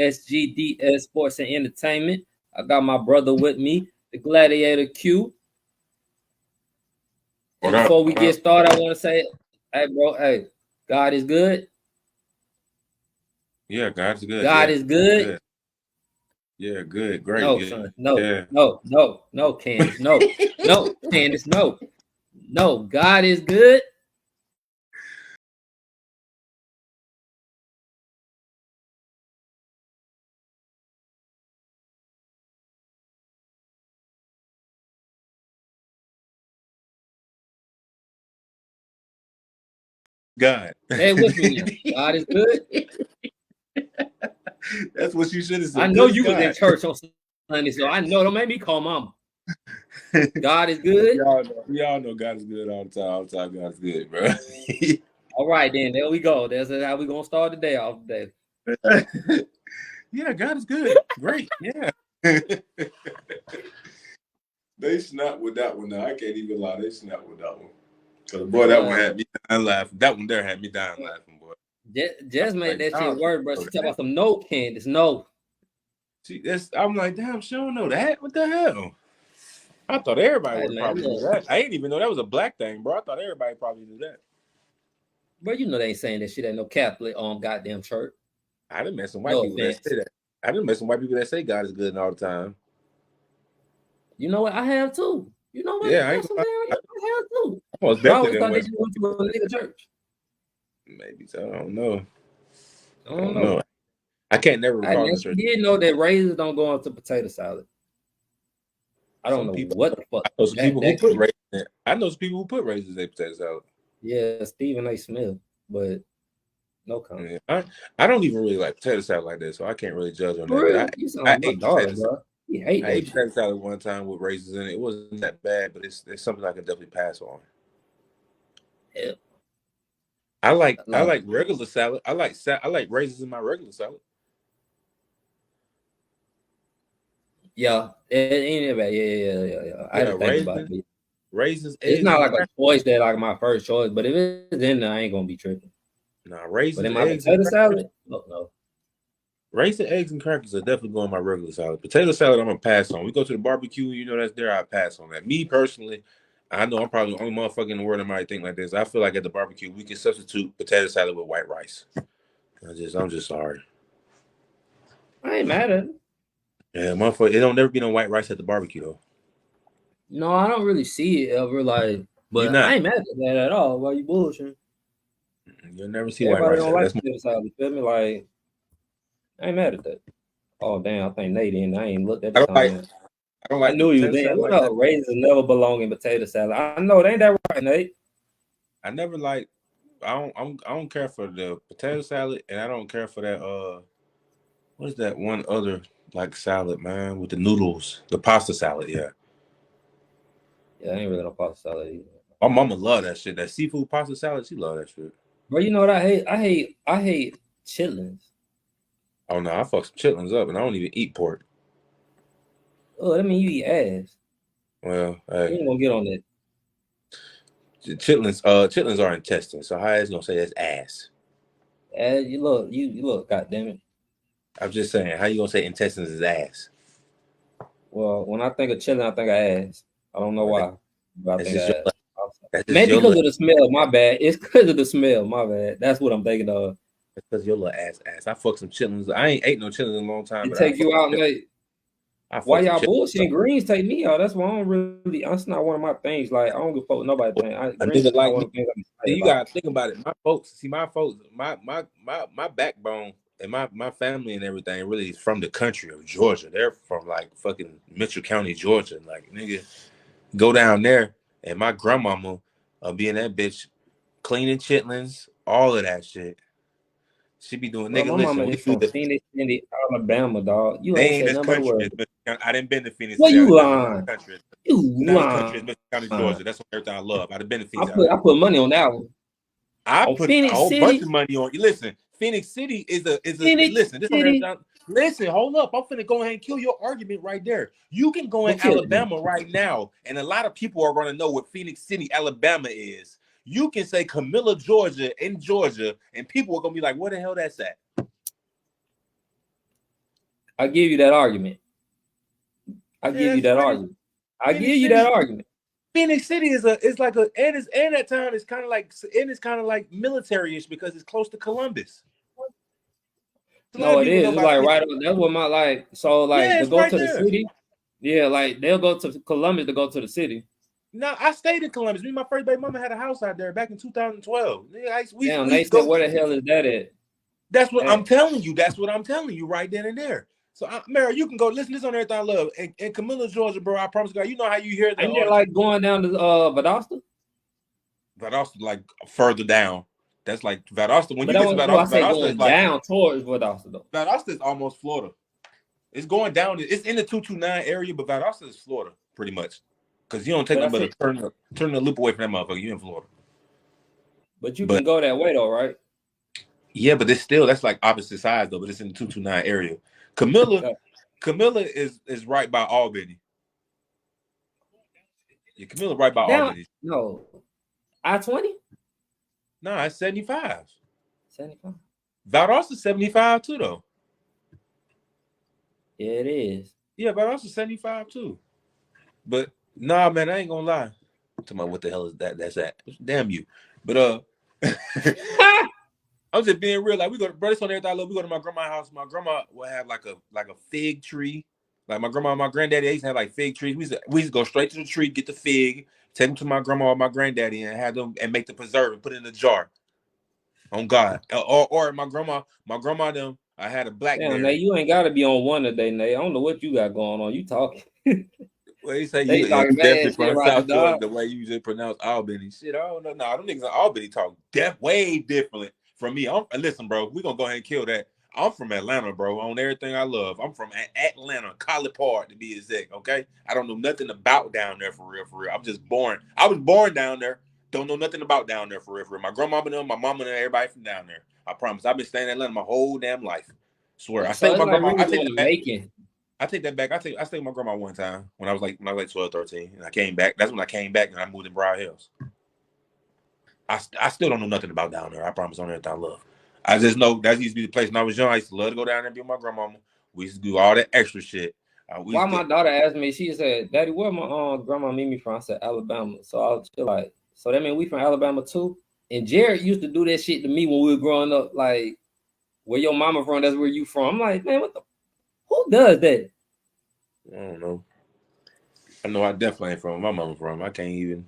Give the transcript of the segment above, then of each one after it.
SGDS Sports and Entertainment. I got my brother with me, the Gladiator Q. And before we get started, I want to say, hey, bro, hey, God is good. Yeah, God's good. God is good. Good. Yeah, good, great. No, yeah. son, no, yeah. no, Candace, no, no, Candace, no. God is good. God. Hey, with me now. God is good. That's what you should have said. I know you was in church on Sunday, so I know. Don't make me call mama. God is good. We all know God is good all the time. All the time, God is good, bro. All right, then. There we go. That's how we gonna start the day off today. Yeah, God is good. Great. Yeah. They snapped with that one. Now I can't even lie. They snapped with that one. Cause boy, that one had me dying laughing. That one there had me dying laughing, boy. Just made that shit work, bro. She talking about some no, Candace, no. See, I'm like, damn, she don't know that. What the hell? I thought everybody would probably do that. I didn't even know that was a black thing, bro. I thought everybody probably knew that. Bro, you know they ain't saying that shit at no Catholic goddamn church. I done met some white people that say that. I done met some white people that say God is good all the time. You know what? I have too. You know what? Yeah, I have too. I was definitely thought they just went to a nigga church. Maybe so. I don't know. I don't know. I can't never recall. I did know that raisins don't go into potato salad. I don't know what the fuck. I know some people who put raisins. I know some people who put raisins in potato salad. Yeah, Stephen A. Smith, but no comment. Yeah, I don't even really like potato salad like that, so I can't really judge on that. You sound like my daughter, bro. You hate that. I ate potato salad one time with raisins in it. It wasn't that bad, but it's something I can definitely pass on. Yeah. I like regular salad. I like raisins in my regular salad. Yeah, it ain't bad. Yeah. I had to think about it. Raisins. It's not like a choice that like my first choice, but if it's in there, I ain't gonna be tripping. Nah, raisins. But in my potato salad, no. Raisin, eggs, and crackers are definitely going in my regular salad. Potato salad, I'm gonna pass on. We go to the barbecue, you know that's there. I pass on that. Me personally, I know I'm probably the only motherfucker in the world that might think like this. I feel like at the barbecue, we can substitute potato salad with white rice. I'm just sorry. I ain't mad at it. Yeah, motherfucker, it don't never be no white rice at the barbecue though. No, I don't really see it ever. But I ain't mad at that at all. Why you bullshitting? You'll never see white rice. Don't like potato salad. You feel me? Like, I ain't mad at that. Oh damn! I think Nate in. I ain't looked at the comment. I knew you then. Like no, raisins never belong in potato salad. I know it ain't that right, Nate. I never like. I don't care for the potato salad, and I don't care for that. What is that one other like salad, man, with the noodles, the pasta salad? Yeah. Yeah, I ain't really no pasta salad either. My mama love that shit. That seafood pasta salad, she love that shit. Bro, you know what I hate? I hate chitlins. Oh no, I fuck some chitlins up, and I don't even eat pork. Oh, that mean you eat ass. Well, you ain't gonna get on that. Chitlins are intestines, so how is gonna say that's ass? You look, goddamn it. I'm just saying, how you gonna say intestines is ass? Well, when I think of chitlin, I think of ass. I don't know why. But I think of ass. Maybe because of the smell. My bad. It's because of the smell. My bad. That's what I'm thinking of. It's because your little ass. I fuck some chitlins. I ain't ate no chitlins in a long time. It take you out, Nate. Why y'all bullshitting? Greens take me out. That's why I don't really. That's not one of my things. Like I don't give a fuck with nobody. Greens like one of the things you gotta think about it. My folks, my backbone and my family and everything really is from the country of Georgia. They're from like fucking Mitchell County, Georgia. Like nigga, go down there and my grandmama be in that bitch cleaning chitlins, all of that shit. She be doing nigga. My mama is from Phoenix, Alabama, dog. You ain't said nothing but word. I didn't been to Phoenix. Well, you lying. You lying. Mitchell County, Georgia. That's everything I love. I've been to Phoenix. I put money on that one. I put Phoenix a whole bunch of money on you. Listen, Phoenix City is a listen, hold up. I'm finna go ahead and kill your argument right there. You can go in Alabama right now, and a lot of people are gonna know what Phoenix City, Alabama is. You can say Camilla, Georgia, in Georgia, and people are gonna be like, "Where the hell that's at?" I give you that argument. I give you that argument. I give you that argument. Phoenix City is like a and that town is kind of like military-ish because it's close to Columbus. No, it is. It's like right on. That's what my like. So like to go to the city. Yeah, like they'll go to Columbus to go to the city. No, I stayed in Columbus. Me and my first baby mama had a house out there back in 2012. Damn, they said where the hell is that at? That's what I'm telling you. That's what I'm telling you right then and there. So, Mary, you can go listen on Everything I Love. And Camilla, Georgia, bro, I promise God, you know how you hear that. Ain't it like going down to Valdosta? Valdosta, like further down. That's like Valdosta. When you get to Valdosta is like down towards Valdosta, though. Valdosta is almost Florida. It's going down. It's in the 229 area, but Valdosta is Florida, pretty much. Because you don't take them, but turn the loop away from that motherfucker. You in Florida. But you can go that way, though, right? Yeah, but that's like opposite sides, though. But it's in the 229 area. Camilla is right by Albany. Yeah, Camilla right by Albany. No. I-20? No, it's 75. 75. Valdosta 75 too, though. Yeah, it is. Yeah, Valdosta 75 too. But nah, man, I ain't gonna lie. I'm talking about what the hell is that? That's that. Damn you. But I'm just being real. Like we go to brothers on Everything I Love. We go to my grandma's house. My grandma will have like a fig tree. Like my grandma and my granddaddy, they used to have like fig trees. We used to go straight to the tree, get the fig, take them to my grandma or my granddaddy, and have them and make the preserve and put it in a jar. On God. Or my grandma them. I had a blackberry. Damn, Nate, you ain't got to be on one today, Nate. I don't know what you got going on. You talking? Well, you say you definitely from South Georgia, the way you just pronounce Albany. Shit, I don't know. No, them niggas in Albany talk way different from me. Listen, bro, we're going to go ahead and kill that. I'm from Atlanta, bro, on Everything I Love. I'm from Atlanta, College Park, to be exact, okay? I don't know nothing about down there for real. I'm just born. I was born down there. Don't know nothing about down there for real. My grandma and them, my mama and everybody from down there. I promise. I've been staying in Atlanta my whole damn life. Swear. I stayed with my grandma. I take that back. I stayed with my grandma one time when I was like 12, 13. And I came back. That's when I came back and I moved in Briar Hills. I still don't know nothing about down there. I promise on Everything I Love. I just know that used to be the place when I was young. I used to love to go down there and be with my grandmama. We used to do all that extra shit. Why my daughter asked me, she said, Daddy, where my grandma meet me from? I said, Alabama. So I was like, so that means we from Alabama too? And Jared used to do that shit to me when we were growing up. Like, where your mama from, that's where you from. I'm like, man, who does that? I don't know. I know I definitely ain't from where my mama from. I can't even.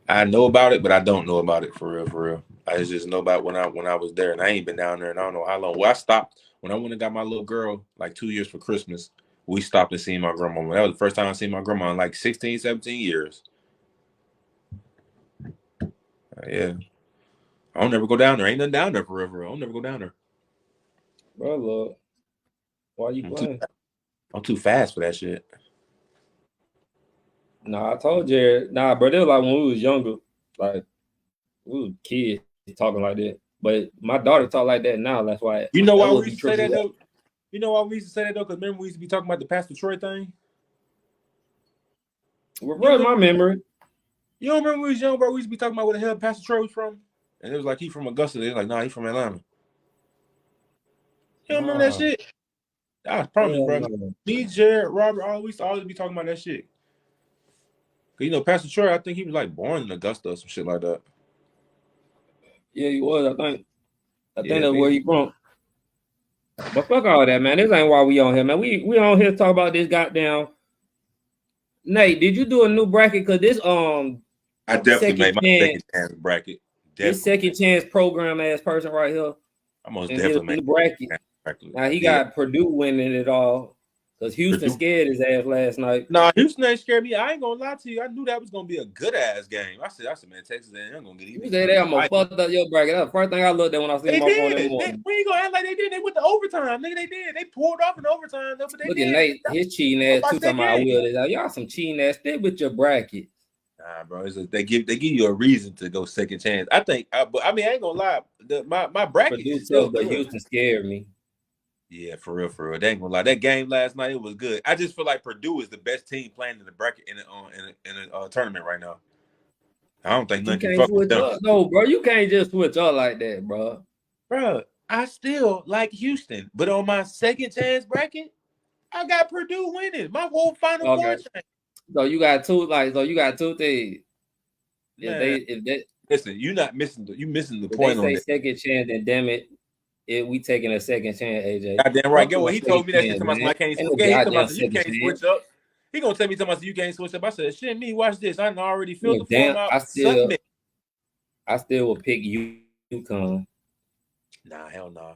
I know about it, but I don't know about it for real. I just know about when I was there, and I ain't been down there, and I don't know how long. Well, I stopped when I went and got my little girl like 2 years for Christmas. We stopped and seen my grandma. That was the first time I seen my grandma in like 16, 17 years. Yeah. I don't never go down there. Ain't nothing down there for real. I don't never go down there. Bro, look. Why you playing? I'm too fast for that shit. Nah, I told Jared. Nah, bro, it was like when we was younger. Like, we were kids talking like that. But my daughter talk like that now. That's why. You know why we used to say that, though? You know why we used to say that, though? Because remember we used to be talking about the Pastor Troy thing? Reverse my memory. You don't remember when we was young, bro? We used to be talking about where the hell Pastor Troy was from? And it was like, he from Augusta. They was like, nah, he from Atlanta. You don't remember that shit? I promise, bro. Me, Jared, Robert, we used to always be talking about that shit. Cause you know, Pastor Troy, I think he was like born in Augusta or some shit like that. Yeah, he was. I think that's where he from. But fuck all that, man. This ain't why we on here, man. We on here to talk about this goddamn. Nate, did you do a new bracket? Cause this I definitely made my second chance bracket. Definitely. This second chance program ass person right here. I most definitely made bracket. Now he got Purdue winning it all. Because Houston scared his ass last night. Nah, Houston ain't scared me. I ain't gonna lie to you. I knew that was gonna be a good ass game. I said, man, Texas ain't gonna get even. You said they almost fucked up your bracket. That's the first thing I looked at when I seen my phone in the morning. We ain't gonna act like they did. They went to overtime, nigga. They did. They pulled off in overtime. Look at Nate, his cheating ass too. Talking about y'all some cheating ass. Stick with your bracket. Nah, bro. They give you a reason to go second chance. I think. But I mean, I ain't gonna lie. My bracket is still good. But Houston scared me. Yeah, for real. They ain't gonna lie. That game last night, it was good. I just feel like Purdue is the best team playing in the bracket in a tournament right now. I don't think nothing can fuck with them. No, bro, you can't just switch up like that, bro. Bro, I still like Houston, but on my second chance bracket, I got Purdue winning my whole Final Four chance. So you got two, so you got two things. Man, if they listen, you missing the point on that. Second chance, then damn it, we taking a second chance, AJ. Goddamn right. Get what he told me that shit to myself. I can't. He told me you can't switch up. He gonna tell me you can't switch up. I said, shit, me, watch this. I already filled the form out. I still will pick UConn. Nah, hell no. Nah.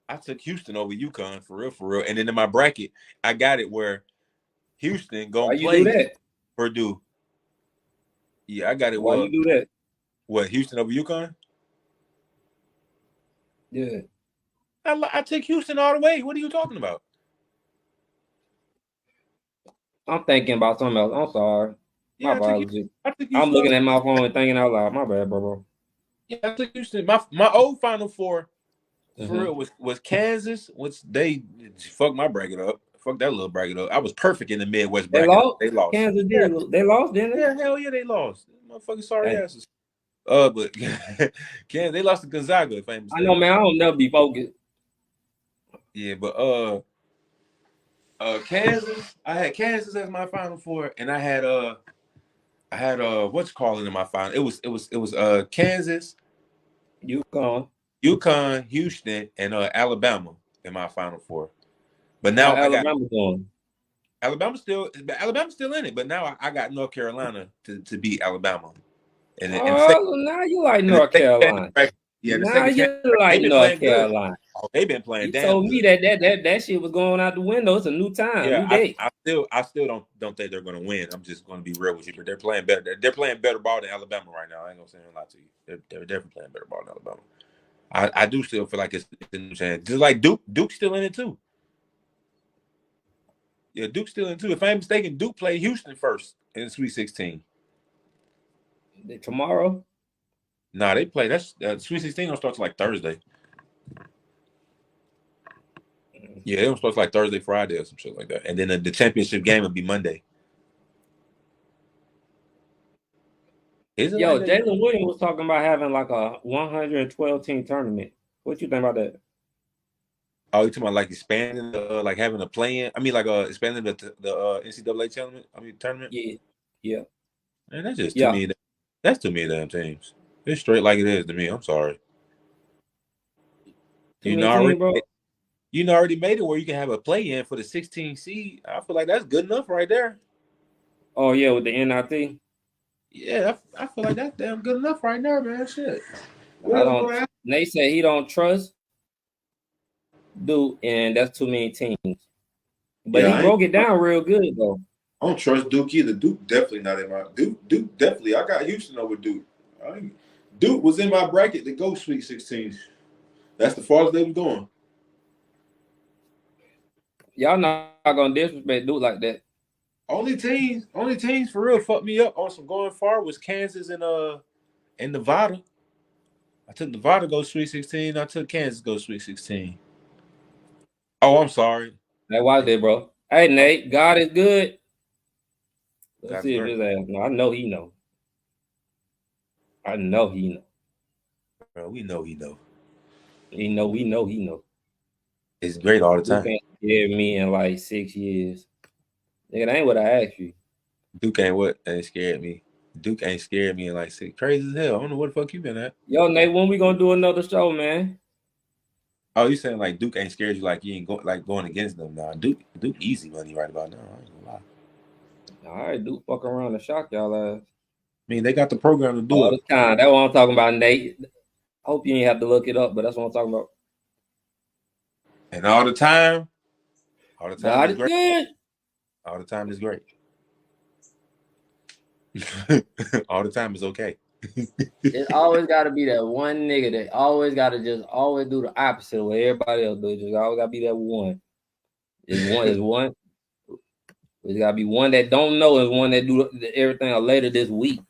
I took Houston over UConn for real. And then in my bracket, I got it where Houston gonna play Purdue. Yeah, I got it. Why you do that? What, Houston over UConn? Yeah. I took Houston all the way. What are you talking about? I'm thinking about something else. I'm sorry. My apologies. I'm looking at my phone and thinking out loud. My bad, bro. Yeah, I took Houston. My old Final Four for real was Kansas, which they fucked my bracket up. Fuck that little bracket up. I was perfect in the Midwest bracket. They lost. Kansas did. They lost, didn't they? Yeah, hell yeah, they lost. Motherfucking sorry asses. But Kansas, they lost to Gonzaga, if I'm mistaken. I know, man. I don't never be focused. Yeah, but Kansas. I had Kansas as my Final Four, and I had what's calling in my final. It was Kansas, UConn, Houston, and Alabama in my Final Four. But now Alabama's still in it. But now I got North Carolina to beat Alabama. And now you like North Carolina. Yeah, now you like North Carolina. They've been playing. You told me that shit was going out the window. It's a new time, new day. I still don't think they're gonna win. I'm just gonna be real with you, but they're playing better. They're playing better ball than Alabama right now. I ain't gonna say a lot to you. They're definitely playing better ball than Alabama. I do still feel like it's a new chance. Just like Duke's still in it too. Yeah, Duke's still in it too. If I'm mistaken, Duke played Houston first in the Sweet 16. Tomorrow? Nah, they play. That's Sweet 16 don't start till like Thursday. Yeah, it don't start like Thursday, Friday, or some shit like that. And then the championship game would be Monday. Yo, Jalen Williams was talking about having like a 112 team tournament. What you think about that? Oh, you talking about like expanding, like having a play-in? I mean, like expanding the NCAA tournament. Tournament. Yeah. Man, that's just too many. That's too many damn teams. It's straight like it is to me. I'm sorry. You already made it where you can have a play-in for the 16 seed. I feel like that's good enough right there. Oh yeah, with the NIT. Yeah, I feel like that's damn good enough right there, man. Shit. Nate said he don't trust Duke, and that's too many teams. But he broke it down real good though. I don't trust Duke either. Duke definitely not in my Duke definitely. I got Houston over Duke. Duke was in my bracket to go Sweet 16. That's the farthest they was going. Y'all not gonna disrespect Duke like that. Only teams for real fucked me up on some going far was Kansas and Nevada. I took Nevada go Sweet 16. I took Kansas go Sweet 16. Oh, I'm sorry. Hey, watch that, bro. Hey, Nate, God is good. Let's see if his ass. No, I know he know. Bro, we know he know. We know. It's great all the time. Duke ain't scared me in like 6 years. Nigga, that ain't what I asked you. Duke ain't scared me. Duke ain't scared me in like 6. Crazy as hell. I don't know what the fuck you been at. Yo, Nate, when we gonna do another show, man? Oh, you saying like Duke ain't scared you like you ain't going against them now? Duke easy money right about now. I ain't gonna lie. All right, Duke fuck around and shock y'all ass. I mean, they got the program to do all the time. That's what I'm talking about, Nate. Hope you ain't have to look it up, but that's what I'm talking about. And all the time God is great. All the time is great. All the time is okay. It's always got to be that one nigga that always got to just always do the opposite of what everybody else do. Just always got to be that one. It's one. There's got to be one that don't know and one that do everything later this week.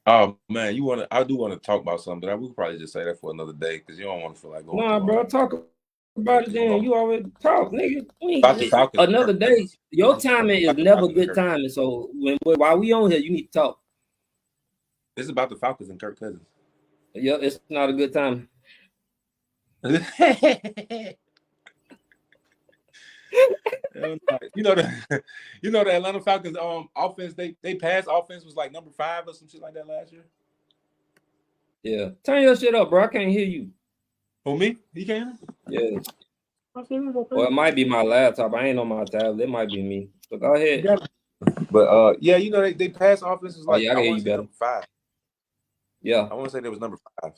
Oh man, I do want to talk about something. We could probably just say that for another day because you don't want to feel like going. Nah, bro, talk about it then. You already talk, nigga. Another day. Your timing is never good timing. So while we on here, you need to talk. It's about the Falcons and Kirk Cousins. Yeah, it's not a good time. You know the Atlanta Falcons offense, they pass offense was like number 5 or some shit like that last year. Yeah. Turn your shit up, bro. I can't hear you. For me? You can? Yeah. Well, it might be my laptop. I ain't on my tablet. It might be me. So go ahead. But yeah, you know they pass offense was like yeah, I want hear to you say better. number 5. Yeah. I want to say there was number 5.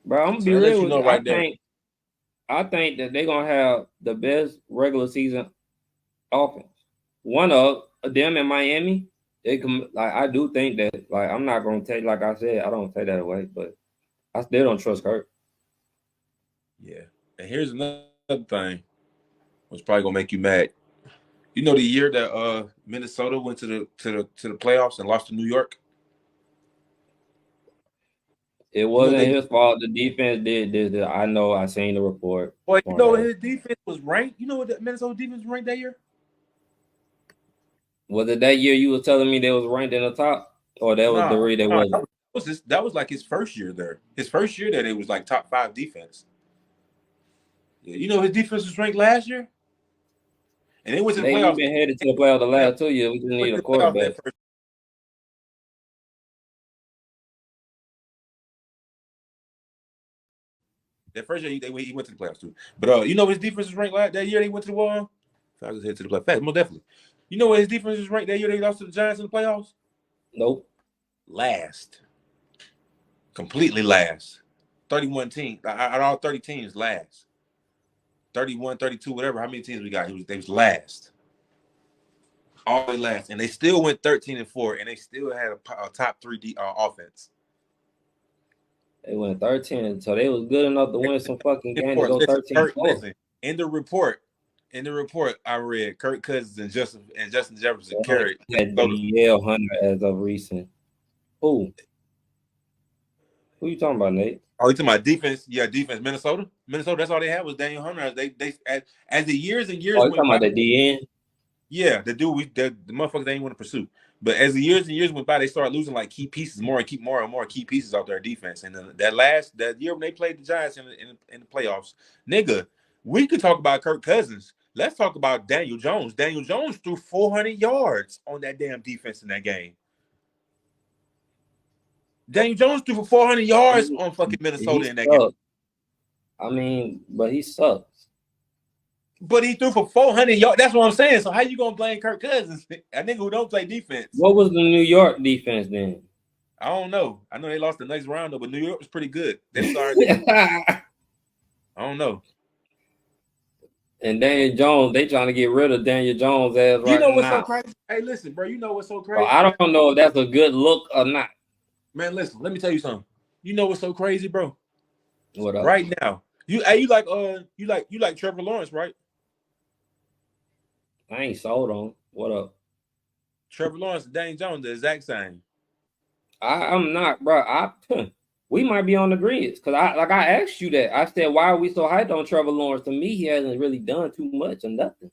Bro, I'm gonna be real with you. I think that they're gonna have the best regular season offense. One of them in Miami, they can I do think that I'm not gonna take, like I said, I don't take that away, but I still don't trust Kirk. Yeah. And here's another thing, which probably gonna make you mad. You know the year that Minnesota went to the playoffs and lost to New York? It wasn't his fault. The defense did. I know. I seen the report. Boy, you know his defense was ranked. You know what the Minnesota defense was ranked that year? Was it that year you was telling me they was ranked in the top, or that was the year they wasn't? That was like his first year there. His first year that it was like top 5 defense. Yeah, you know his defense was ranked last year, and they went to the playoffs. Been headed to the playoffs the last 2 years. We just need a quarterback. That first year he went to the playoffs too. But you know his defense was ranked that year they went to the wall. Falcons head to the playoffs. Most definitely. You know what his defense was ranked that year they lost to the Giants in the playoffs? Nope. Last. Completely last. 31 teams. Out of all 30 teams, last. 31, 32, whatever. How many teams we got? They was last. All the last. And they still went 13-4, and they still had a top 3 offense. They went 13, so they was good enough to win some fucking game to go 13-4. Listen, in the report, I read Kirk Cousins and Justin Jefferson carried. DL Hunter as of recent. Who you talking about, Nate? Oh, you talking about defense? Yeah, defense. Minnesota. That's all they had was Daniel Hunter. They as the years and years. Oh, you talking about the DN? Yeah, the motherfuckers they ain't want to pursue. But as the years and years went by, they started losing like key pieces, more and more key pieces out their defense. And then that year when they played the Giants in the playoffs, nigga, we could talk about Kirk Cousins. Let's talk about Daniel Jones. Daniel Jones threw 400 yards on that damn defense in that game. Daniel Jones threw for 400 yards on fucking Minnesota in that game. I mean, but he sucks. But he threw for 400 yards. That's what I'm saying. So how you gonna blame Kirk Cousins, a nigga who don't play defense? What was the New York defense then? I don't know. I know they lost the next round though, but New York was pretty good. They started. I don't know. And Daniel Jones, they trying to get rid of Daniel Jones as right now. You know what's so crazy? Hey, listen, bro. You know what's so crazy? I don't know if that's a good look or not. Man, listen. Let me tell you something. You know what's so crazy, bro? What up? Right now, you like Trevor Lawrence, right? I ain't sold on. What up? Trevor Lawrence and Daniel Jones, the exact same. I'm not, bro. We might be on the grids because I asked you that. I said, why are we so hyped on Trevor Lawrence? To me, he hasn't really done too much or nothing.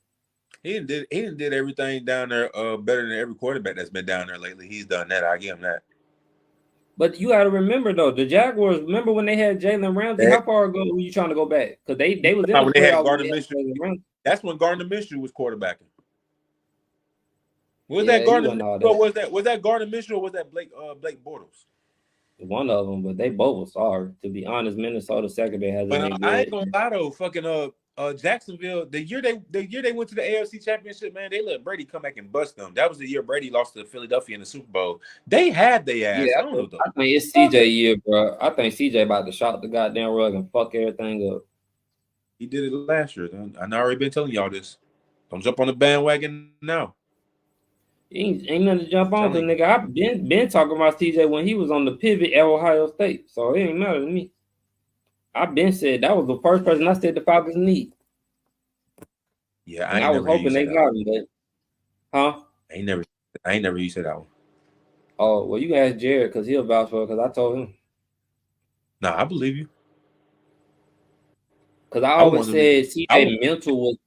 He did everything down there better than every quarterback that's been down there lately. He's done that. I give him that. But you got to remember though, the Jaguars. Remember when they had Jalen Ramsey? How far ago were you trying to go back? Because they was in the playoffs. That's when Gardner Minshew was quarterbacking. Was that Gardner? Was that Gardner Minshew or was that Blake Bortles? One of them, but they both were sorry. To be honest, Minnesota secondary hasn't been good. I ain't gonna lie though, fucking Jacksonville, the year they went to the AFC Championship, man, they let Brady come back and bust them. That was the year Brady lost to Philadelphia in the Super Bowl. They had their ass. Yeah, I think it's CJ year, bro. I think CJ about to shot the goddamn rug and fuck everything up. He did it last year. I've already been telling y'all this. Don't jump on the bandwagon now. Ain't nothing to jump on, because nigga, I've been talking about CJ when he was on the pivot at Ohio State, so it ain't matter to me. I've been said that was the first person I said the Falcons need. Yeah, I was hoping they got him, but I ain't never you said that one. Oh, well, you can ask Jared because he'll vouch for it, because I told him. Nah, I believe you. Because I always said CJ mental was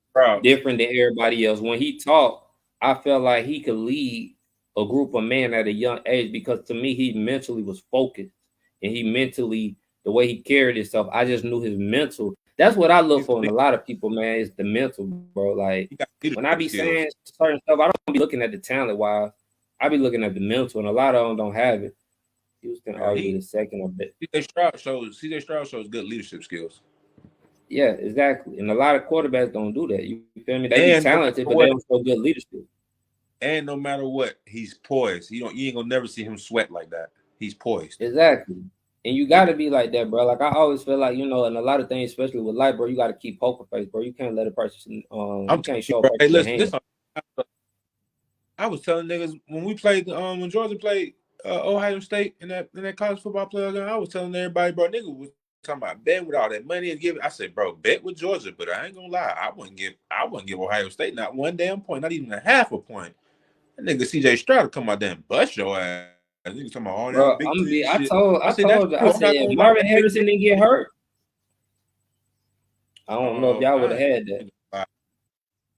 different than everybody else. When he talked, I felt like he could lead a group of men at a young age, because to me, he mentally was focused and he mentally the way he carried himself. I just knew his mental. That's what I look for in a lot of people, man. Is the mental, bro. Like when I be saying certain stuff, I don't be looking at the talent wise. I be looking at the mental, and a lot of them don't have it. Houston arguably the second of it. CJ Stroud shows good leadership skills. Yeah, exactly. And a lot of quarterbacks don't do that. You feel me? They be talented, but they don't show good leadership. And no matter what, he's poised. You ain't gonna never see him sweat like that. He's poised. Exactly. And you gotta be like that, bro. Like I always feel like, in a lot of things, especially with life, bro, you gotta keep poker face, bro. You can't let a person you can't show a person your hand. I was telling niggas when we played when Georgia played Ohio State in that college football player game, I was telling everybody, bro, niggas was talking about betting with all that money and giving. I said, bro, bet with Georgia, but I ain't gonna lie, I wouldn't give Ohio State not one damn point, not even a half a point. That nigga CJ Stroud come out there and bust your ass. Niggas talking about all that big shit. I said if Marvin Harrison didn't get hurt, I don't know if y'all would have had that.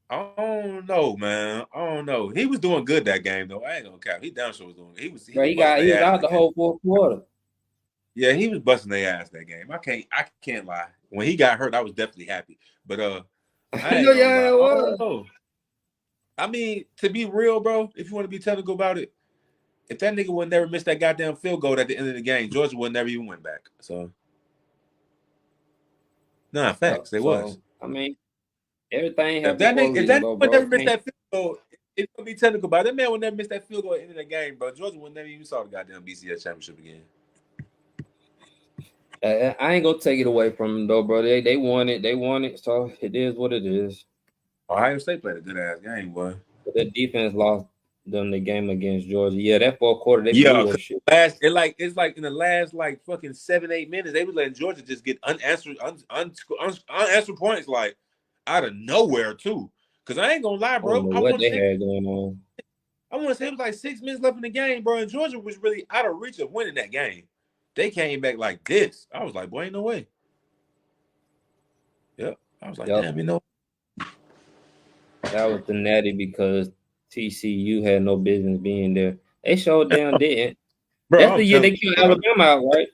I don't know, man. I don't know. He was doing good that game though. I ain't gonna cap. He down sure was doing. He was out the whole fourth quarter. Yeah, he was busting their ass that game. I can't lie. When he got hurt, I was definitely happy. But I ain't gonna lie. I mean, to be real, bro, if you want to be technical about it, if that nigga would never miss that goddamn field goal at the end of the game, Georgia would never even went back. So, facts. They was. I mean, everything if that nigga would never miss that field goal, it's gonna be technical about it. That man would never miss that field goal at the end of the game, bro. Georgia would never even saw the goddamn BCS championship again. I ain't gonna take it away from them though, bro. They won it. So it is what it is. Ohio State played a good ass game, boy. But the defense lost them the game against Georgia. Yeah, that fourth quarter they blew that shit. It's like in the last like fucking 7-8 minutes, they was letting Georgia just get unanswered points like out of nowhere too. Cause I ain't gonna lie, bro. I want to say it was like 6 minutes left in the game, bro. And Georgia was really out of reach of winning that game. They came back like this. I was like, boy, ain't no way. Yep. I was like, damn, you know. That was the natty because TCU had no business being there. They showed down didn't. Bro, that's the year they killed Alabama out, right?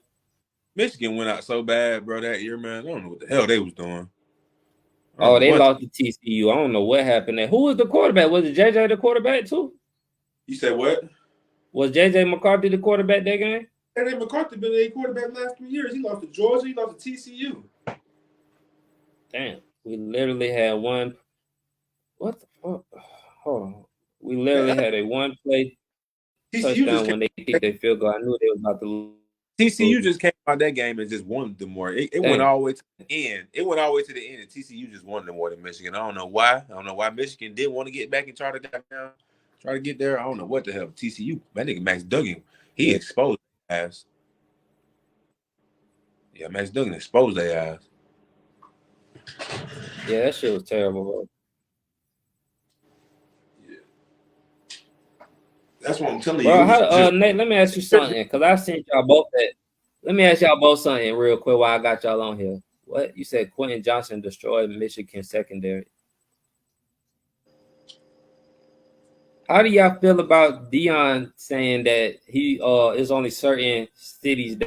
Michigan went out so bad, bro, that year, man. I don't know what the hell they was doing. They lost to TCU. I don't know what happened there. Who was the quarterback? Was it JJ the quarterback too? You said what? Was JJ McCarthy the quarterback that game? JJ McCarthy been a quarterback the last 3 years. He lost to Georgia. He lost to TCU. Damn. We literally had one. What the fuck? Hold on. We literally had a one play touchdown when they kicked their field goal. I knew they was about to lose. TCU just came out that game and just won them more. It went all the way to the end. It went all the way to the end, and TCU just won them more than Michigan. I don't know why. I don't know why Michigan didn't want to get back and try to get there. I don't know what the hell. TCU, that nigga Max Duggan, he exposed their ass. Yeah, Max Duggan exposed their ass. Yeah, that shit was terrible, bro. That's what I'm telling you. Nate, let me ask you something, because I sent y'all both that. Let me ask y'all both something real quick while I got y'all on here. What? You said Quentin Johnson destroyed Michigan secondary. How do y'all feel about Deion saying that he is only certain cities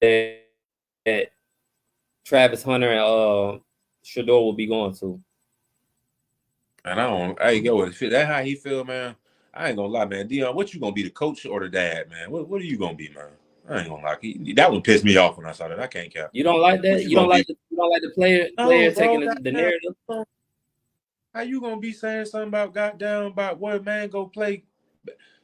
that Travis Hunter and Shador will be going to? And I go with it. That's how he feel, man. I ain't gonna lie, man. Deion, what you gonna be, the coach or the dad, man? What are you gonna be, man? I ain't gonna lie. That one pissed me off when I saw that. I can't cap. You don't like that? You don't like the player taking the narrative? How you gonna be saying something about what a man go play?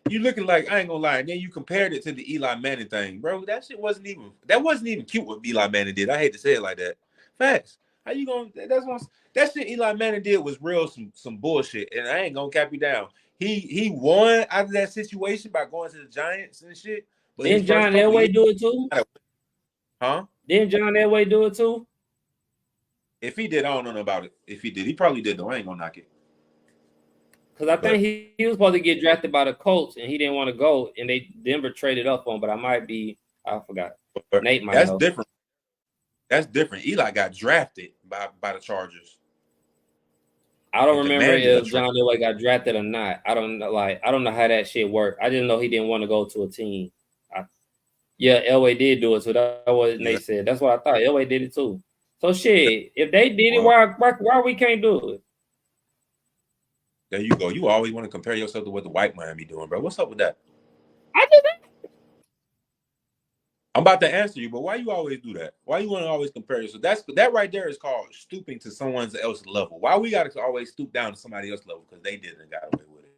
You looking like, I ain't gonna lie. And then you compared it to the Eli Manning thing, bro. That shit wasn't even cute what Eli Manning did. I hate to say it like that. Facts. How you gonna? That shit Eli Manning did was real some bullshit, and I ain't gonna cap you down. He won out of that situation by going to the Giants and shit. But didn't John Elway do it too? Huh? Didn't John Elway do it too? If he did, I don't know about it. If he did, he probably did though. I ain't gonna knock it. Because I think he was supposed to get drafted by the Colts and he didn't want to go, and Denver traded up on him. But I forgot. Nate might know. Different. That's different. Eli got drafted by the Chargers. I don't remember if John Elway got drafted or not. I don't know how that shit worked. I didn't know he didn't want to go to a team. Yeah, Elway did do it, so that's what Nate said. That's what I thought. Elway did it too. So shit, if they did it, why we can't do it? There you go. You always want to compare yourself to what the white man be doing, bro. What's up with that? I did that. I'm about to answer you, but why you always do that? Why you want to always compare yourself? That right there is called stooping to someone else's level. Why we got to always stoop down to somebody else's level because they didn't got away with it?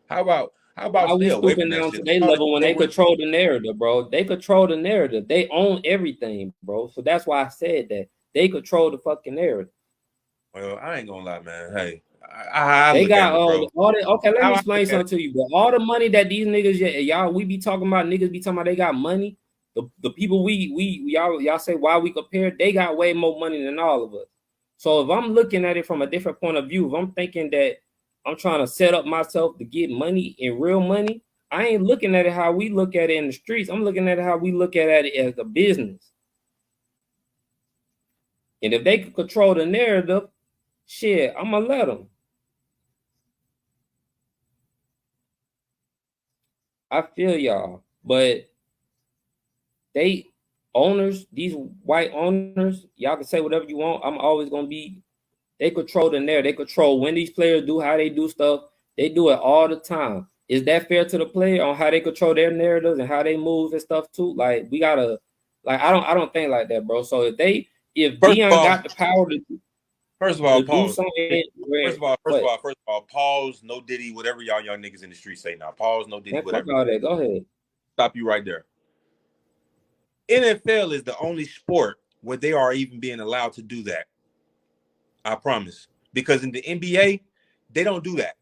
How about we stay away stooping from that down shit? to their level when they control the narrative, bro? They control the narrative. They own everything, bro. So that's why I said that they control the fucking narrative. Well, I ain't gonna lie, man. Hey, I they look got at it, bro. all the, okay. Let me explain something to you, bro. All the money that these niggas, y'all, we be talking about, niggas be talking about they got money. The people y'all say why we compare, they got way more money than all of us. So if I'm looking at it from a different point of view, if I'm thinking that I'm trying to set up myself to get money and real money, I ain't looking at it how we look at it in the streets. I'm looking at it how we look at it as a business. And if they can control the narrative, shit, I'm gonna let them. I feel y'all, but they owners, these white owners, y'all can say whatever you want. I'm always gonna be. They control the narrative. They control when these players do, how they do stuff. They do it all the time. Is that fair to the player on how they control their narratives and how they move and stuff too? Like we gotta, like I don't think like that, bro. So if Deion got the power to. First of all, pause. First of all, pause. No Diddy, whatever y'all young niggas in the street say now. Pause. No Diddy, whatever. Fuck all that. Go ahead. Stop you right there. NFL is the only sport where they are even being allowed to do that. I promise. Because in the NBA, they don't do that.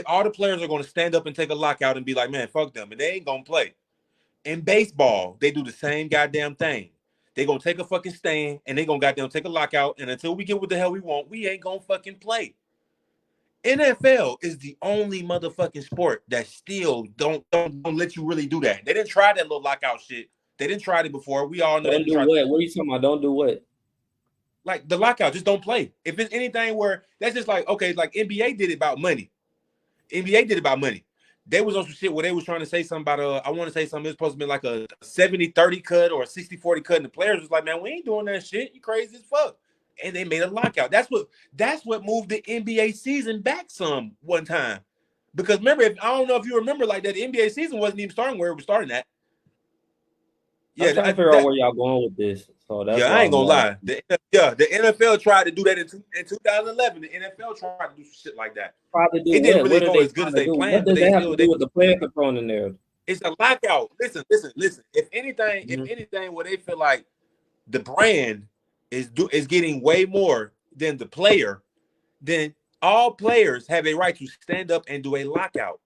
All the players are gonna stand up and take a lockout and be like, man, fuck them, and they ain't gonna play. In baseball, they do the same goddamn thing. They gonna take a fucking stand and they gonna goddamn take a lockout, and until we get what the hell we want, we ain't gonna fucking play. NFL is the only motherfucking sport that still don't let you really do that. They didn't try that little lockout shit. They didn't try it before. We all know. Don't do what? What are you talking about? Don't do what? Like the lockout, just don't play. If it's anything where that's just like, okay, like NBA did it about money. NBA did it about money. They was on some shit where they was trying to say something about I want to say something. It's supposed to be like a 70-30 cut or a 60-40 cut, and the players was like, man, we ain't doing that shit. You crazy as fuck. And they made a lockout. That's what moved the NBA season back some one time. Because remember, I don't know if you remember, like that the NBA season wasn't even starting where it was starting at. Yeah, I'm trying to figure out where y'all going with this. So that's I ain't gonna lie. The NFL tried to do that in 2011. The NFL tried to do shit like that. Probably do it didn't really go as good as they planned. What does that have to do with the player controlling the narrative? It's a lockout. Listen. If anything, where they feel like the brand is getting way more than the player, then all players have a right to stand up and do a lockout.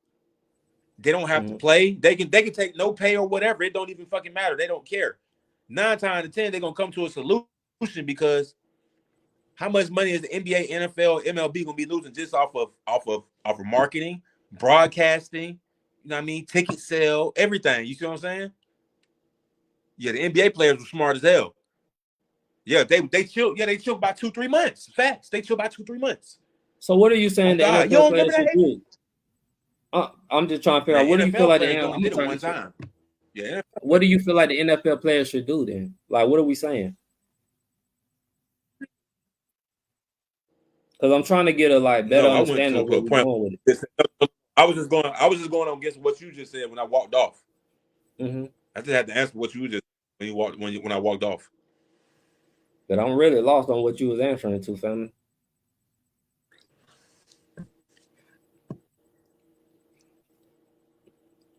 They don't have to play. They can take no pay or whatever. It don't even fucking matter. They don't care. 9 times out of 10, they're gonna come to a solution because how much money is the NBA, NFL, MLB gonna be losing just off of marketing, broadcasting, you know what I mean, ticket sale, everything. You see what I'm saying? Yeah, the NBA players were smart as hell. Yeah, they chill. Yeah, they chill about 2-3 months. Facts. They chill about 2-3 months. So what are you saying the NFL players should do? I'm just trying to figure out what do you feel like the NFL did it one time. Yeah. What do you feel like the NFL players should do then? Like, what are we saying? Because I'm trying to get a better understanding of what we're going with it. I was just going on guessing what you just said when I walked off. Mm-hmm. I just had to answer what you just when I walked off. But I'm really lost on what you was answering to, family.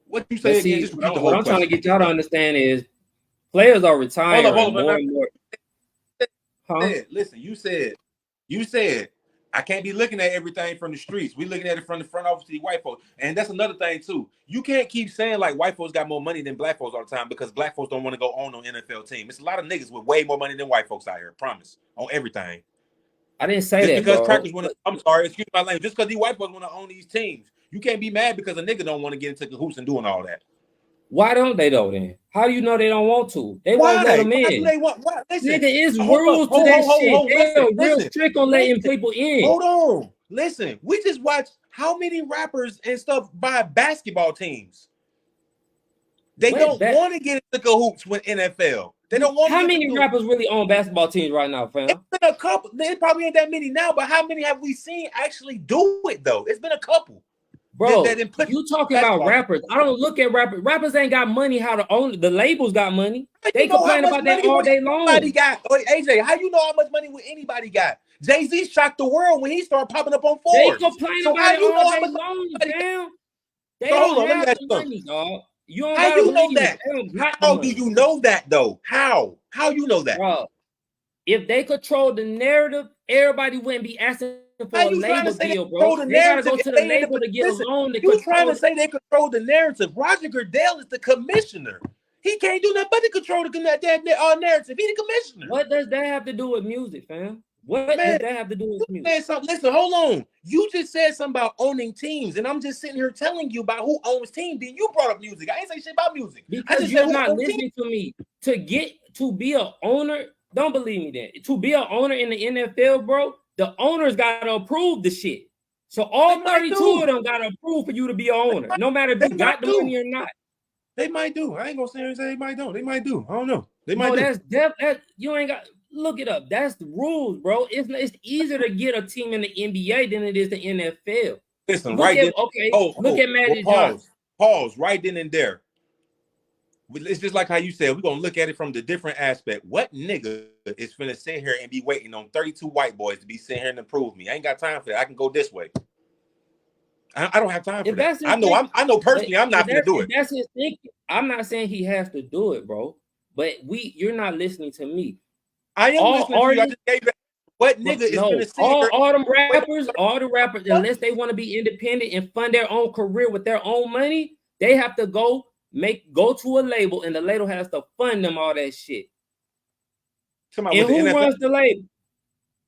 What you say again? What I'm trying to get y'all to understand is players are retiring more and more. Listen, you said I can't be looking at everything from the streets. We looking at it from the front office to the white folks. And that's another thing too. You can't keep saying like white folks got more money than black folks all the time because black folks don't want to go on NFL team. It's a lot of niggas with way more money than white folks out here. Promise. On everything. I didn't say that, because bro. Crackers want to. I'm sorry, excuse my language. Just because these white folks want to own these teams, you can't be mad because a nigga don't want to get into cahoots and doing all that. Why don't they though? Then how do you know they don't want to? They won't let them in. Why do they want? Listen, nigga, it's rules to that shit. They're real strict on letting people in. Hold on, listen. We just watched how many rappers and stuff buy basketball teams. They don't want to get into cahoots with NFL. They don't want. How many rappers really own basketball teams right now, fam? It's been a couple. There probably ain't that many now, but how many have we seen actually do it though? It's been a couple. Bro, you talking about rappers. I don't look at rappers. Rappers ain't got money how to own it. The labels got money. They complain about that all day long. Got. AJ, how you know how much money anybody got? Jay-Z shocked the world when he started popping up on Forbes. They complain about it all day long, fam. They don't have the money, dog. You don't how you know that? How do you know that though? How you know that? Bro, if they control the narrative, everybody wouldn't be asking for a label deal, bro. They gotta go to the label to get a loan. You trying to say they control the narrative? Roger Goodell is the commissioner. He can't do nothing but to control the narrative. He's the commissioner. What does that have to do with music, fam? What does that have to do with music? Listen, hold on. You just said something about owning teams, and I'm just sitting here telling you about who owns teams. Then you brought up music. I ain't say shit about music. Because you're not listening to me. To be an owner, don't believe me then. To be an owner in the NFL, bro, the owners got to approve the shit. So all 32 of them got to approve for you to be an owner, no matter if you got the money or not. They might do. I ain't gonna say they might don't. They might do. I don't know. They might. That's you ain't got. Look it up. That's the rules, bro. It's easier to get a team in the NBA than it is the NFL. Listen, look at Magic Johnson. Pause. Right then and there. It's just like how you said. We're gonna look at it from the different aspect. What nigga is finna sit here and be waiting on 32 white boys to be sitting here and approve me? I ain't got time for that. I can go this way. I don't have time for that. I know personally I'm not gonna do it. That's his thinking. I'm not saying he has to do it, bro. But you're not listening to me. I am listening to you. I just gave you what nigga is gonna sit here? All the rappers, unless they want to be independent and fund their own career with their own money, they have to go to a label, and the label has to fund them all that shit. And who runs the label?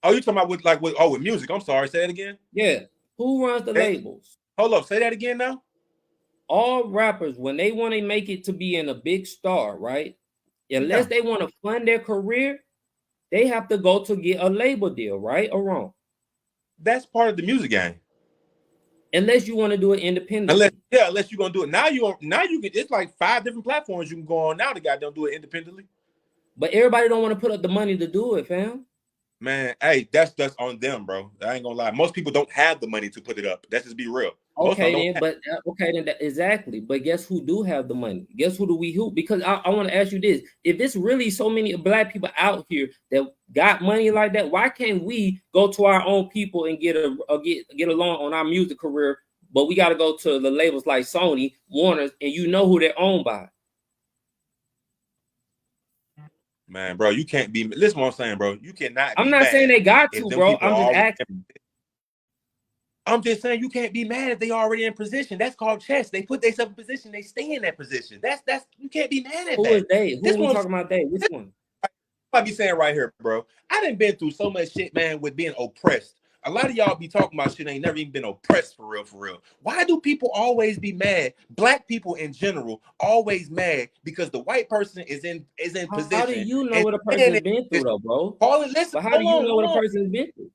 Oh, you talking about with music? I'm sorry, say that again. Yeah, who runs the labels? Hold up, say that again now. All rappers, when they want to make it to be in a big star, right? Unless they want to fund their career, they have to go to get a label deal, right or wrong? That's part of the music game. Unless you want to do it independently. Unless you're gonna do it now. You can. It's like 5 different platforms you can go on now. The guy don't do it independently. But everybody don't want to put up the money to do it, fam. Man, hey, that's on them, bro. I ain't gonna lie. Most people don't have the money to put it up. Let's just be real. Exactly. But guess who do have the money? Guess who do we hoop? Because I want to ask you this: if it's really so many black people out here that got money like that, why can't we go to our own people and get along on our music career? But we got to go to the labels like Sony, Warner's, and you know who they're owned by. Man, bro, you can't be. Listen, what I'm saying, bro. You cannot. I'm not saying they got to, bro. I'm just asking. I'm just saying you can't be mad if they already in position. That's called chess. They put themselves in position. They stay in that position. That's you can't be mad at who that. Who is they? Who are we talking about? They? Which one? I be saying right here, bro. I done been through so much shit, man, with being oppressed. A lot of y'all be talking about shit ain't never even been oppressed for real. Why do people always be mad? Black people in general always mad because the white person is in position. How do you know what a person has been through, though, bro? Listen, how do you know what a person has been through?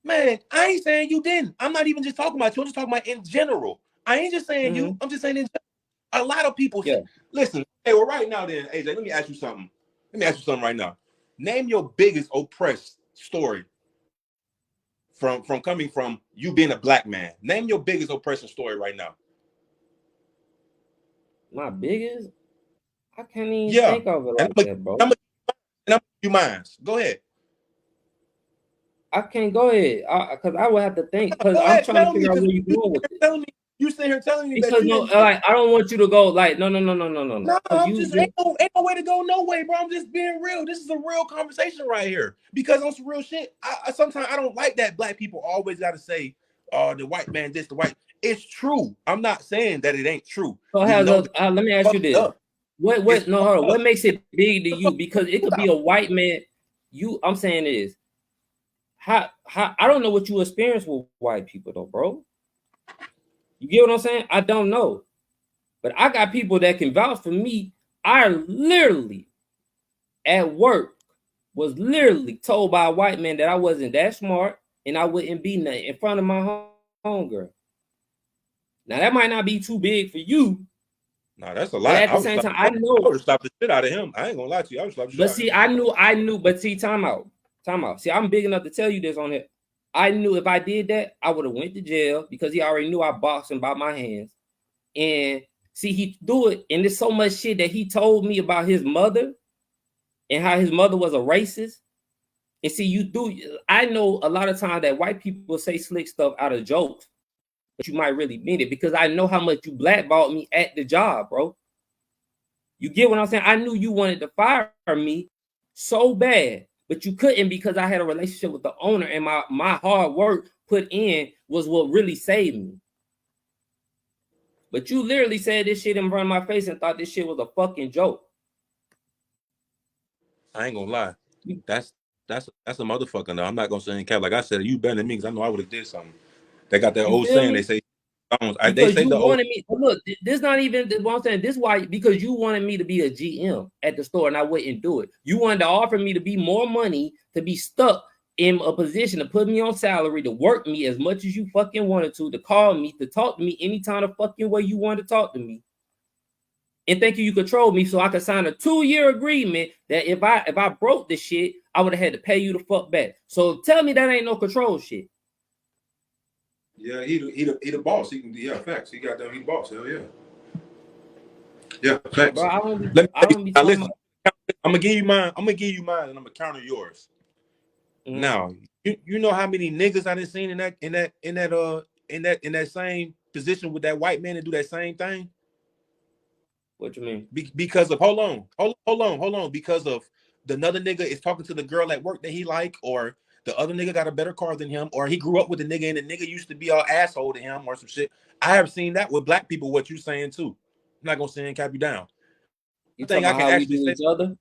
Man, I ain't saying you didn't. I'm not even just talking about you. I'm just talking about in general. I ain't just saying you. I'm just saying in general. A lot of people listen. Hey, well, right now then, AJ, let me ask you something. Right now. Name your biggest oppressed story from coming from you being a black man. Name your biggest oppression story right now. My biggest? I can't even think of it like that, bro. I'm you minds. Go ahead. I can't go ahead because I would have to think because I'm trying to figure out where you're going with it. You sit here telling me because I don't want you to go like no. No, ain't no way to go no way, bro. I'm just being real. This is a real conversation right here because on some real shit. I sometimes I don't like that black people always got to say, the white man this, the white. It's true. I'm not saying that it ain't true. So let me ask you this: what makes it big to you? Because it could be a white man. I'm saying is. How I don't know what you experience with white people though, bro. You get what I'm saying? I don't know. But I got people that can vouch for me. I literally at work was literally told by a white man that I wasn't that smart and I wouldn't be nothing in front of my homegirl. Now that might not be too big for you, No, that's a But lot. at the same time, I know. I would have stopped the shit out of him. I ain't gonna lie to you. I would stop the shit But out see, of him. I knew. But see, time out. See, I'm big enough to tell you this on here. I knew if I did that, I would have went to jail because he already knew I boxed him by my hands. And see, he do it, and there's so much shit that he told me about his mother and how his mother was a racist. And see, I know a lot of times that white people say slick stuff out of jokes, but you might really mean it because I know how much you blackballed me at the job, bro. You get what I'm saying? I knew you wanted to fire me so bad, but you couldn't because I had a relationship with the owner, and my hard work put in was what really saved me. But you literally said this shit in front of my face and thought this shit was a fucking joke. I ain't gonna lie. That's a motherfucker. No, I'm not gonna say in cap. Like I said, you better than me because I know I would have did something. They got that old saying. Me? They say, because you wanted me. Look, this not even what I'm saying. This why because you wanted me to be a GM at the store and I wouldn't do it. You wanted to offer me to be more money to be stuck in a position to put me on salary to work me as much as you fucking wanted to call me to talk to me anytime the fucking way you wanted to talk to me. And thank you controlled me so I could sign a 2-year agreement that if I broke this shit, I would have had to pay you the fuck back. So tell me that ain't no control shit. Yeah, he the boss. He can facts. He got he the boss. Hell yeah. Yeah, facts. Bro, I don't be listen, I'm gonna give you mine, and I'm gonna counter yours. Mm-hmm. Now, you know how many niggas I done seen in that same position with that white man to do that same thing? What you mean? Because of hold on. Because of another nigga is talking to the girl at work that he like, or the other nigga got a better car than him, or he grew up with the nigga and the nigga used to be all asshole to him or some shit. I have seen that with black people. What you saying too? I'm not gonna say and cap you down. You think I can actually say each other?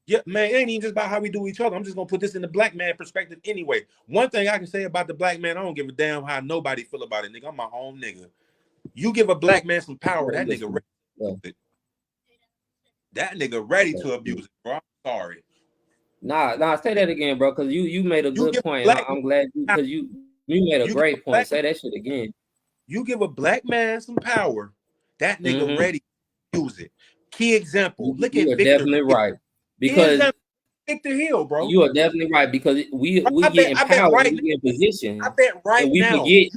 Yeah, man, it ain't even just about how we do each other. I'm just gonna put this in the black man perspective anyway. One thing I can say about the black man, I don't give a damn how nobody feel about it, nigga. I'm my own nigga. You give a black man some power, that nigga ready to abuse it, bro. I'm sorry. Nah, say that again, bro, because you made a good point. I'm glad because you made a great point. Say that shit again. You give a black man some power, that nigga ready to use it. Key example. Look at Victor. You are definitely right. Because Victor Hill, bro. You are definitely right because we get empowered, we get in position. I bet right now forget.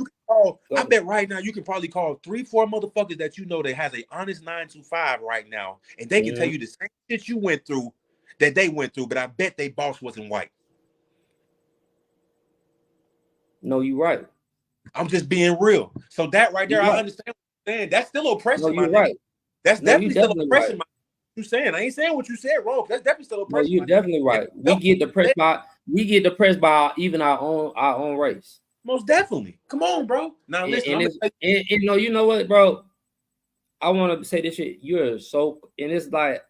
I bet right now you can probably call 3-4 motherfuckers that you know that has an honest 9 to 5 right now, and they can tell you the same shit you went through that they went through, but I bet they boss wasn't white. No, you're right. I'm just being real. So that right there, I understand what you're saying. That's still oppression, no, you're right. That's definitely still oppression. Right. You saying? I ain't saying what you said wrong. That's definitely still oppression. No, you're definitely right. We get depressed by even our own race. Most definitely. Come on, bro. Now listen. And you know what, bro? I want to say this shit. You're so, and it's like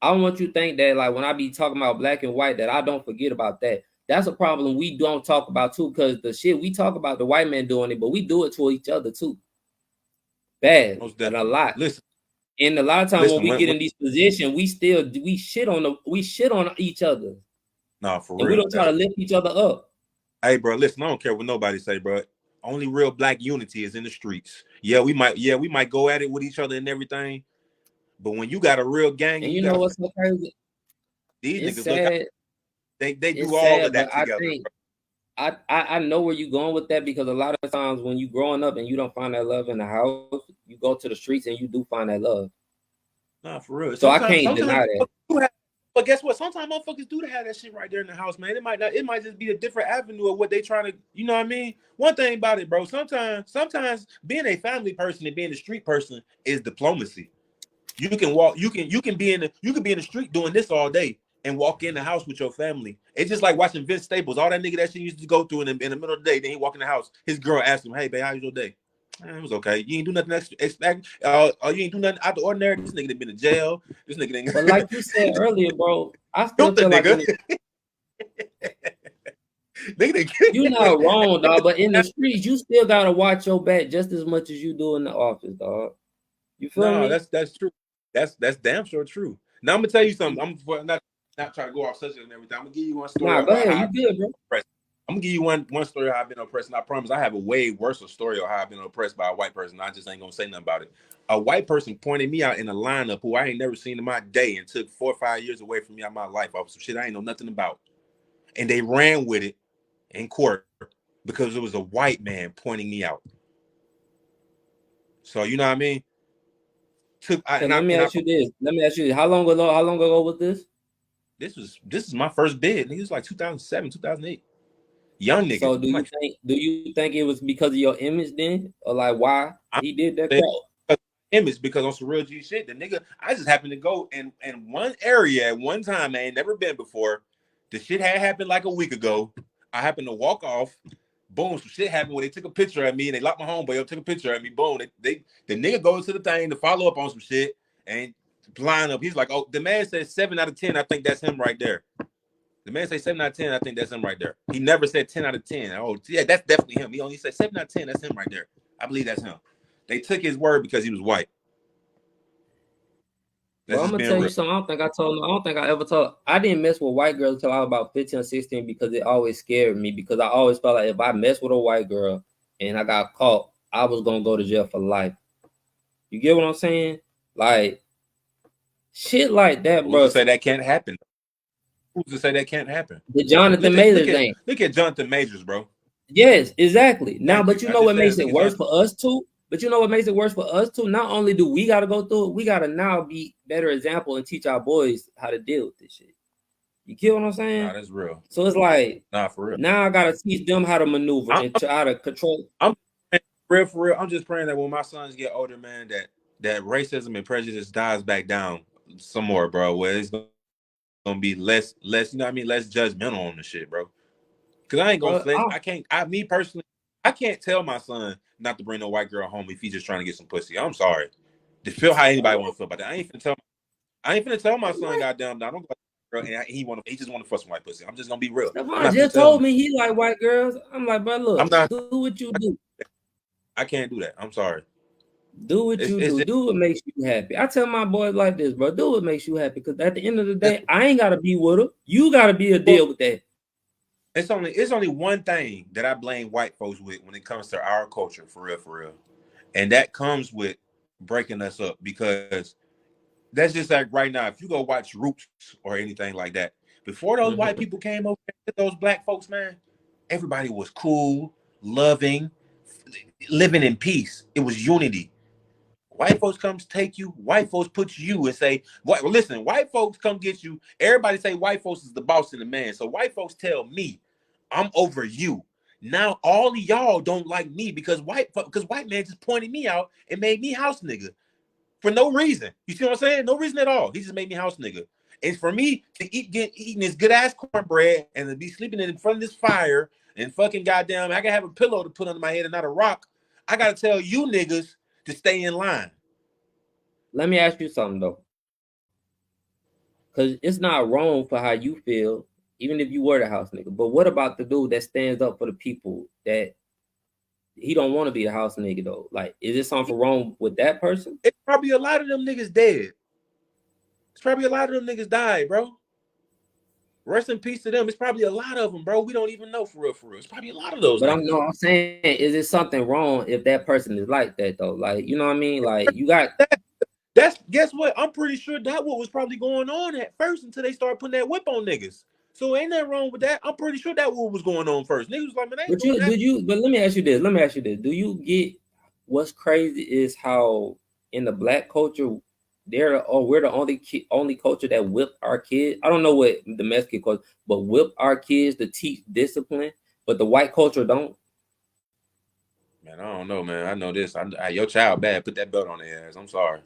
I don't want you to think that like when I be talking about black and white that I don't forget about that. That's a problem we don't talk about too, because the shit we talk about the white man doing it, but we do it to each other too. Bad and a lot. Listen. And a lot of times when we get in these positions, we shit on each other. Nah, for real. We don't try to lift each other up. Hey, bro, listen, I don't care what nobody say, bro. Only real black unity is in the streets. Yeah, we might go at it with each other and everything, but when you got a real gang, and you know what's so crazy? These it's niggas sad. look. They do all of that together. I know where you're going with that because a lot of times when you growing up and you don't find that love in the house, you go to the streets and you do find that love. Nah, for real. So I can't deny that. But guess what? Sometimes motherfuckers do have that shit right there in the house, man. It might just be a different avenue of what they trying to, you know what I mean? One thing about it, bro. Sometimes being a family person and being a street person is diplomacy. You can be in the street doing this all day and walk in the house with your family. It's just like watching Vince Staples. All that nigga that shit used to go through in the middle of the day. Then he walk in the house. His girl asked him, "Hey, babe, how was your day?" It was okay. You ain't do nothing extra. You ain't do nothing out the ordinary. This nigga done been in jail. This nigga done. But like you said earlier, bro, I still feel like you're not wrong, dog. But in the streets, you still gotta watch your back just as much as you do in the office, dog. You feel me? That's true. That's damn sure true. Now I'm gonna tell you something. I'm not trying to go off subject and everything. I'm gonna give you one story. Nah, go ahead. You good, bro? I'm gonna give you one story of how I've been oppressed, and I promise I have a way worse story of how I've been oppressed by a white person. I just ain't gonna say nothing about it. A white person pointed me out in a lineup who I ain't never seen in my day and took 4 or 5 years away from me out of my life off some shit I ain't know nothing about. And they ran with it in court because it was a white man pointing me out. So you know what I mean? Let me ask you this. How long ago was this? This is my first bid. He was like 2007, 2008. Young nigga. So do you think it was because of your image then, or like why he did that crap? Image, because on some real G shit, the nigga, I just happened to go in one area at one time I ain't never been before. The shit had happened like a week ago. I happened to walk off. Boom, some shit happened where they took a picture of me and they locked my homeboy up, took a picture of me. Boom, the nigga goes to the thing to follow up on some shit and line up. He's like, oh, the man says 7 out of 10. I think that's him right there. The man says 7 out of 10. I think that's him right there. He never said 10 out of 10. Oh, yeah, that's definitely him. He only said 7 out of 10. That's him right there. I believe that's him. They took his word because he was white. Well, I'm gonna tell you something. I don't think I ever told. I didn't mess with white girls until I was about 15 or 16 because it always scared me. Because I always felt like if I messed with a white girl and I got caught, I was gonna go to jail for life. You get what I'm saying? Like shit like that, bro. Who's to say that can't happen? Who's to say that can't happen? The Jonathan Majors thing. Look at Jonathan Majors, bro. Yes, exactly. Now, but you know what makes it worse for us too? But you know what makes it worse for us too? Not only do we got to go through it, we got to now be better example and teach our boys how to deal with this shit. You get what I'm saying? Nah, that's real. So it's like, nah, for real. Now I got to teach them how to maneuver and try to control. I'm for real. I'm just praying that when my sons get older, man, that racism and prejudice dies back down some more, bro. Where it's gonna be less, you know what I mean, less judgmental on the shit, bro. Cause I ain't gonna flinch. Me personally, I can't tell my son not to bring no white girl home if he's just trying to get some pussy. I'm sorry. To feel how anybody want to feel about that. I ain't finna tell my son, goddamn, I don't go girl and he just want to fuck some white pussy. I'm just gonna be real. Stephon just told me he like white girls. I'm like, bro, look, do what you do. I can't do that. I'm sorry. Do what you do. Do what makes you happy. I tell my boys like this, bro. Do what makes you happy. Because at the end of the day, I ain't gotta be with her. You gotta be a deal with that. It's only one thing that I blame white folks with when it comes to our culture, for real. And that comes with breaking us up, because that's just like right now, if you go watch Roots or anything like that, before those white people came over to those black folks, man, everybody was cool, loving, living in peace. It was unity. White folks comes take you. White folks put you and say, listen, white folks come get you. Everybody say white folks is the boss and the man. So white folks tell me, I'm over you. Now all of y'all don't like me because white man just pointed me out and made me house nigga for no reason. You see what I'm saying? No reason at all. He just made me house nigga. And for me to eating this good ass cornbread and to be sleeping in front of this fire and fucking goddamn, I can have a pillow to put under my head and not a rock. I gotta tell you niggas to stay in line. Let me ask you something though, because it's not wrong for how you feel, even if you were the house nigga. But what about the dude that stands up for the people that he don't want to be the house nigga though? Like, is there something wrong with that person? It's probably a lot of them niggas dead. It's probably a lot of them niggas died, bro. Rest in peace to them. It's probably a lot of them, bro. We don't even know for real. It's probably a lot of those. But I'm saying, is it something wrong if that person is like that though? Like, you know what I mean? Like, you got guess what? I'm pretty sure that what was probably going on at first until they started putting that whip on niggas. So ain't nothing wrong with that. I'm pretty sure that what was going on first. Niggas was like, man, but let me ask you this. Do you get what's crazy is how in the black culture we're the only culture that whip our kids. I don't know what the Mexican culture, but whip our kids to teach discipline, but the white culture don't. Man, I don't know, man. I know this. Your child bad. Put that belt on their ass. I'm sorry.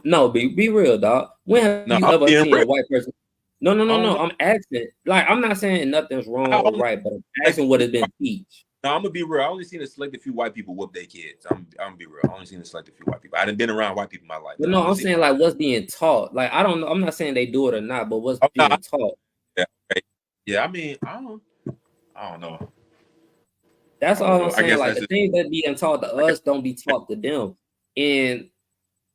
No, be real, dog. When have you ever seen a white person? No. I'm asking. Like, I'm not saying nothing's wrong or right, but I'm asking what has been teach. No, I'm gonna be real. I only seen a select few white people whoop their kids. I'm gonna be real. I only seen a select few white people. I done been around white people in my life. But no, I'm saying like what's being taught. Like, I don't know. I'm not saying they do it or not, but what's being taught. Yeah. Okay. Yeah. I mean, I don't know. That's all I'm saying. Like, the things that being taught to us don't be taught to them. And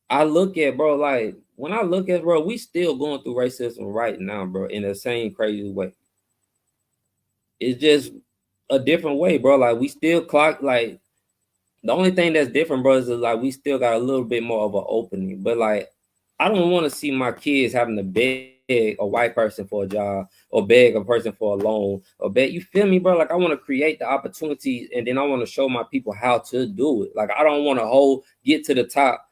I look at, bro, like, when I look at, bro, we still going through racism right now, bro, in the same crazy way. It's just a different way, bro. Like we still clock. Like the only thing that's different, bro, is like we still got a little bit more of an opening. But like I don't want to see my kids having to beg a white person for a job or beg a person for a loan or beg. You feel me, bro? Like I want to create the opportunities and then I want to show my people how to do it. Like I don't want to get to the top